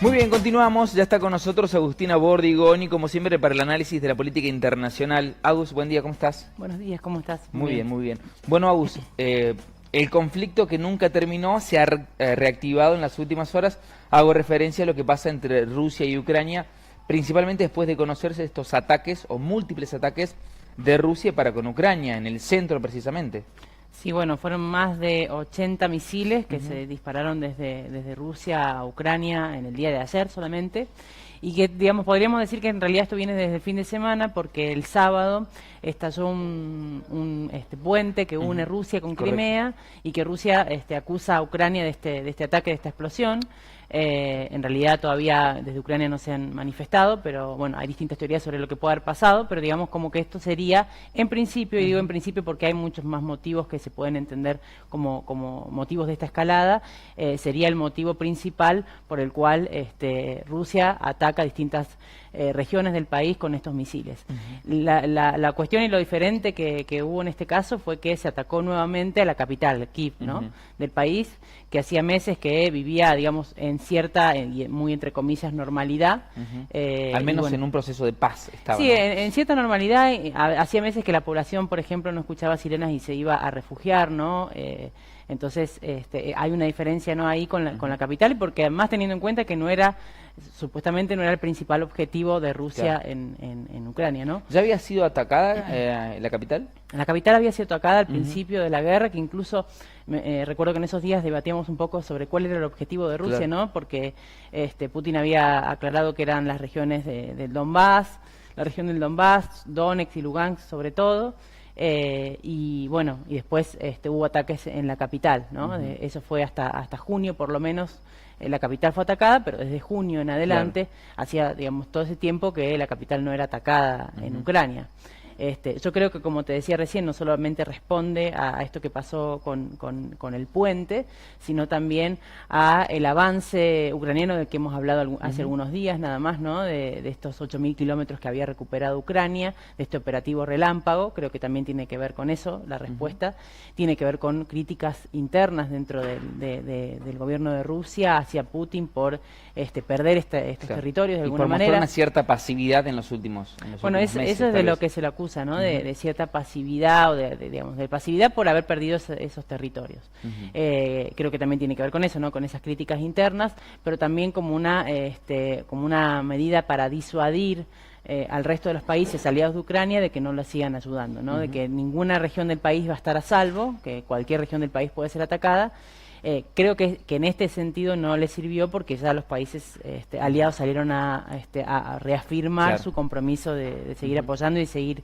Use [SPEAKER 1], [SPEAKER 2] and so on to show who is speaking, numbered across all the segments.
[SPEAKER 1] Muy bien, continuamos. Ya está con nosotros Agustina Bordigoni, como siempre, para el análisis de la política internacional. Agus, buen día, ¿cómo estás?
[SPEAKER 2] Buenos días, ¿cómo estás?
[SPEAKER 1] Muy bien, muy bien. Bueno, Agus, el conflicto que nunca terminó se ha reactivado en las últimas horas. Hago referencia a lo que pasa entre Rusia y Ucrania, principalmente después de conocerse estos ataques o múltiples ataques de Rusia para con Ucrania, en el centro precisamente.
[SPEAKER 2] Sí, bueno, fueron más de 80 misiles que se dispararon desde Rusia a Ucrania en el día de ayer solamente. Y que, digamos, podríamos decir que en realidad esto viene desde el fin de semana porque el sábado estalló un puente que une Rusia con Crimea y que Rusia acusa a Ucrania de este ataque, de esta explosión. En realidad todavía desde Ucrania no se han manifestado, pero bueno, hay distintas teorías sobre lo que puede haber pasado, pero digamos como que esto sería, en principio, y digo en principio porque hay muchos más motivos que se pueden entender como motivos de esta escalada, sería el motivo principal por el cual Rusia ataca distintas regiones del país con estos misiles. La cuestión y lo diferente que hubo en este caso fue que se atacó nuevamente a la capital, Kiev, ¿no? Del país, que hacía meses que vivía, digamos, en cierta, muy entre comillas, normalidad.
[SPEAKER 1] Al menos bueno, en un proceso de paz estaba.
[SPEAKER 2] Sí,
[SPEAKER 1] ¿no?
[SPEAKER 2] en cierta normalidad. Hacía meses que la población, por ejemplo, no escuchaba sirenas y se iba a refugiar, ¿no? Entonces, hay una diferencia, ¿no?, ahí con la capital, porque además teniendo en cuenta que supuestamente no era el principal objetivo de Rusia, claro, en Ucrania, ¿no?
[SPEAKER 1] ¿Ya había sido atacada la capital?
[SPEAKER 2] La capital había sido atacada al principio de la guerra, que incluso recuerdo que en esos días debatíamos un poco sobre cuál era el objetivo de Rusia, claro, ¿no? Porque Putin había aclarado que eran las regiones del Donbass, la región del Donbass, Donetsk y Lugansk sobre todo. Y bueno, y después hubo ataques en la capital, ¿no? Eso fue hasta junio, por lo menos, la capital fue atacada, pero desde junio en adelante, claro, hacía, digamos, todo ese tiempo que la capital no era atacada en Ucrania. Yo creo que, como te decía recién, no solamente responde a esto que pasó con el puente, sino también a el avance ucraniano del que hemos hablado hace algunos días nada más, ¿no? De estos 8.000 kilómetros que había recuperado Ucrania, de este operativo Relámpago. Creo que también tiene que ver con eso, la respuesta. Tiene que ver con críticas internas dentro del gobierno de Rusia hacia Putin por perder estos territorios de alguna manera. Y por
[SPEAKER 1] mostrar una cierta pasividad en los últimos meses.
[SPEAKER 2] Eso es de lo que se le acusa, ¿no? De cierta pasividad, o de pasividad por haber perdido esos territorios. Creo que también tiene que ver con eso, ¿no? Con esas críticas internas, pero también como una medida para disuadir al resto de los países aliados de Ucrania de que no la sigan ayudando, ¿no? De que ninguna región del país va a estar a salvo, que cualquier región del país puede ser atacada. Creo que en este sentido no le sirvió porque ya los países aliados salieron a reafirmar, claro, su compromiso de seguir apoyando y seguir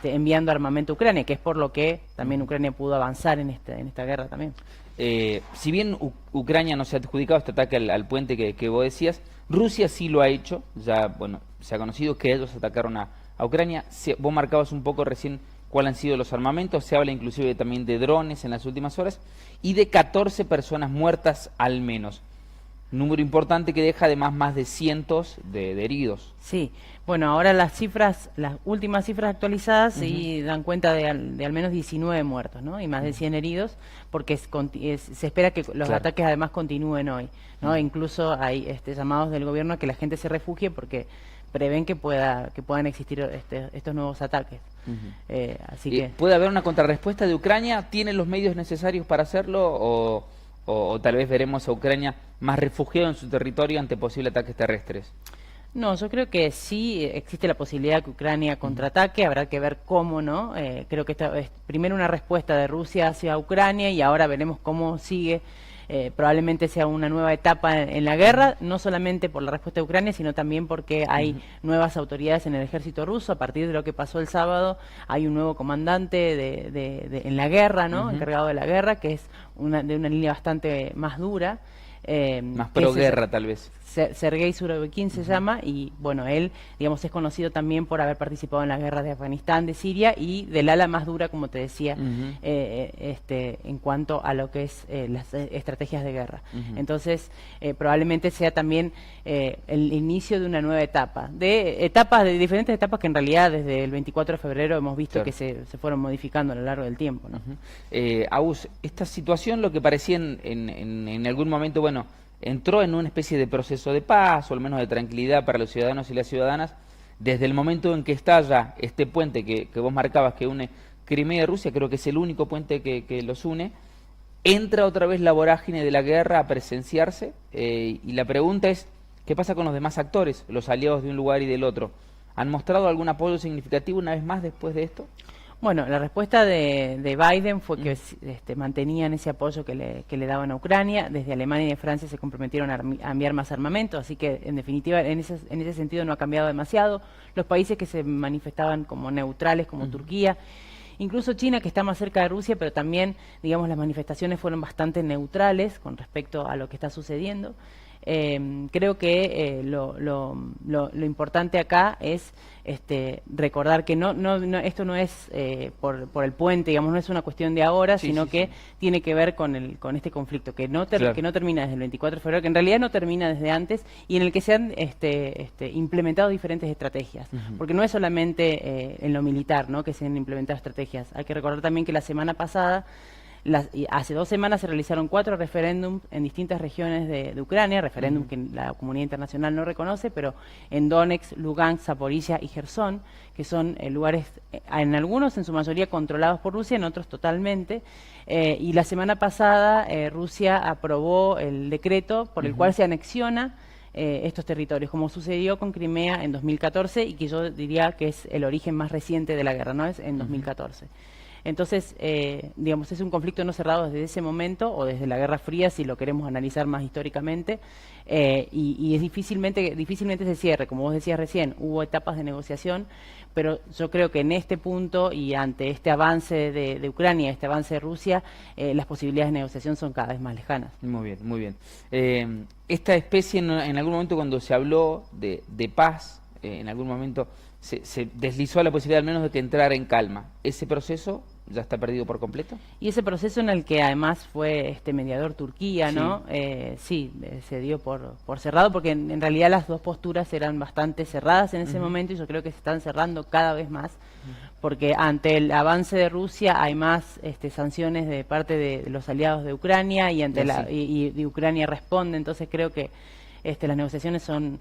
[SPEAKER 2] enviando armamento a Ucrania, que es por lo que también Ucrania pudo avanzar en esta guerra también.
[SPEAKER 1] Si bien Ucrania no se ha adjudicado este ataque al puente que vos decías, Rusia sí lo ha hecho. Ya, bueno, se ha conocido que ellos atacaron a Ucrania. Vos marcabas un poco recién cuáles han sido los armamentos, se habla inclusive también de drones en las últimas horas, y de 14 personas muertas al menos. Número importante que deja además más de cientos de heridos.
[SPEAKER 2] Sí, bueno, ahora las últimas cifras actualizadas sí dan cuenta de al menos 19 muertos, ¿no? Y más de 100 heridos, porque se espera que los, claro, ataques además continúen hoy, ¿no? Incluso hay llamados del gobierno a que la gente se refugie porque prevén que puedan existir estos nuevos ataques. Así que
[SPEAKER 1] ¿puede haber una contrarrespuesta de Ucrania? ¿Tiene los medios necesarios para hacerlo o tal vez veremos a Ucrania más refugiado en su territorio ante posibles ataques terrestres?
[SPEAKER 2] No, yo creo que sí existe la posibilidad de que Ucrania contraataque, habrá que ver cómo, ¿no? Creo que esta es primero una respuesta de Rusia hacia Ucrania y ahora veremos cómo sigue. Probablemente sea una nueva etapa en la guerra, no solamente por la respuesta de Ucrania, sino también porque hay nuevas autoridades en el ejército ruso. A partir de lo que pasó el sábado, hay un nuevo comandante en la guerra, ¿no? Encargado de la guerra, que es de una línea bastante más dura.
[SPEAKER 1] Más pro guerra, tal vez.
[SPEAKER 2] Sergei Surovikin se llama, y bueno, él, digamos, es conocido también por haber participado en la guerra de Afganistán, de Siria, y del ala más dura, como te decía, en cuanto a lo que es las estrategias de guerra. Entonces, probablemente sea también el inicio de una nueva etapa, de diferentes etapas que en realidad desde el 24 de febrero hemos visto, claro, que se fueron modificando a lo largo del tiempo, ¿no?
[SPEAKER 1] Agus, esta situación, lo que parecía en algún momento, bueno, entró en una especie de proceso de paz, o al menos de tranquilidad para los ciudadanos y las ciudadanas, desde el momento en que estalla este puente que vos marcabas, que une Crimea y Rusia, creo que es el único puente que los une, entra otra vez la vorágine de la guerra a presenciarse, y la pregunta es, ¿qué pasa con los demás actores, los aliados de un lugar y del otro? ¿Han mostrado algún apoyo significativo una vez más después de esto?
[SPEAKER 2] Bueno, la respuesta de Biden fue que mantenían ese apoyo que le daban a Ucrania. Desde Alemania y de Francia se comprometieron a enviar más armamento, así que en definitiva en ese sentido no ha cambiado demasiado. Los países que se manifestaban como neutrales, como Turquía, incluso China, que está más cerca de Rusia, pero también, digamos, las manifestaciones fueron bastante neutrales con respecto a lo que está sucediendo. Creo que lo importante acá es recordar que esto no es por el puente, digamos, no es una cuestión de ahora, sino que tiene que ver con este conflicto que no termina desde el 24 de febrero, que en realidad no termina desde antes, y en el que se han implementado diferentes estrategias, porque no es solamente en lo militar, ¿no?, que se han implementado estrategias. Hay que recordar también que la semana pasada, hace 2 semanas se realizaron 4 referéndums en distintas regiones de Ucrania, referéndum que la comunidad internacional no reconoce, pero en Donetsk, Lugansk, Zaporizhia y Gerson, que son lugares, en algunos en su mayoría controlados por Rusia, en otros totalmente. Y la semana pasada Rusia aprobó el decreto por el cual se anexiona estos territorios, como sucedió con Crimea en 2014, y que yo diría que es el origen más reciente de la guerra, ¿no? Es en 2014. Entonces, digamos, es un conflicto no cerrado desde ese momento, o desde la Guerra Fría, si lo queremos analizar más históricamente, y es difícilmente se cierre. Como vos decías recién, hubo etapas de negociación, pero yo creo que en este punto, y ante este avance de Ucrania, este avance de Rusia, las posibilidades de negociación son cada vez más lejanas.
[SPEAKER 1] Muy bien, muy bien. Esta especie, en algún momento cuando se habló de paz, en algún momento se deslizó la posibilidad al menos de que entrara en calma. ¿Ese proceso ya está perdido por completo?
[SPEAKER 2] Y ese proceso en el que además fue mediador Turquía, ¿no? Se dio por cerrado, porque en realidad las dos posturas eran bastante cerradas en ese momento, y yo creo que se están cerrando cada vez más, porque ante el avance de Rusia hay más sanciones de parte de los aliados de Ucrania, y y Ucrania responde. Entonces creo que las negociaciones son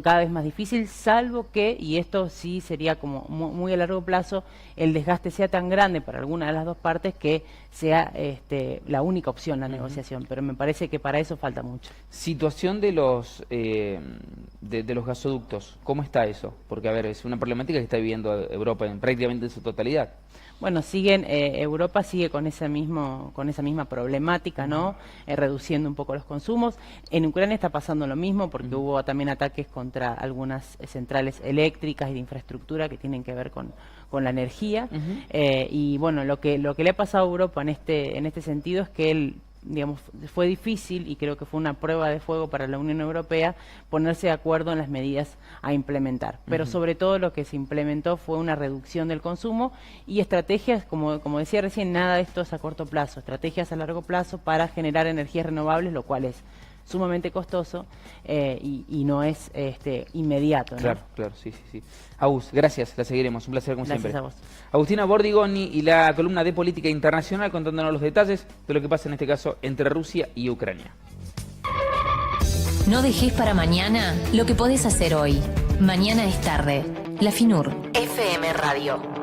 [SPEAKER 2] cada vez más difíciles, salvo que, y esto sí sería como muy a largo plazo, el desgaste sea tan grande para alguna de las dos partes que sea la única opción la negociación, pero me parece que para eso falta mucho.
[SPEAKER 1] Situación de los gasoductos, ¿cómo está eso? Porque, a ver, es una problemática que está viviendo Europa prácticamente en su totalidad.
[SPEAKER 2] Bueno, Europa sigue con esa misma problemática, ¿no? Reduciendo un poco los consumos. En Ucrania está pasando lo mismo, porque hubo también ataques contra algunas centrales eléctricas y de infraestructura que tienen que ver con la energía. Y bueno, lo que le ha pasado a Europa en este sentido es que digamos, fue difícil, y creo que fue una prueba de fuego para la Unión Europea, ponerse de acuerdo en las medidas a implementar. Pero sobre todo lo que se implementó fue una reducción del consumo y estrategias, como decía recién, nada de esto es a corto plazo, estrategias a largo plazo para generar energías renovables, lo cual es sumamente costoso y no es inmediato, ¿no?
[SPEAKER 1] Claro, sí. Agus, gracias, la seguiremos, un placer como siempre.
[SPEAKER 2] Gracias a vos.
[SPEAKER 1] Agustina Bordigoni y la columna de Política Internacional contándonos los detalles de lo que pasa en este caso entre Rusia y Ucrania.
[SPEAKER 3] No dejes para mañana lo que podés hacer hoy. Mañana es tarde. La FINUR. FM Radio.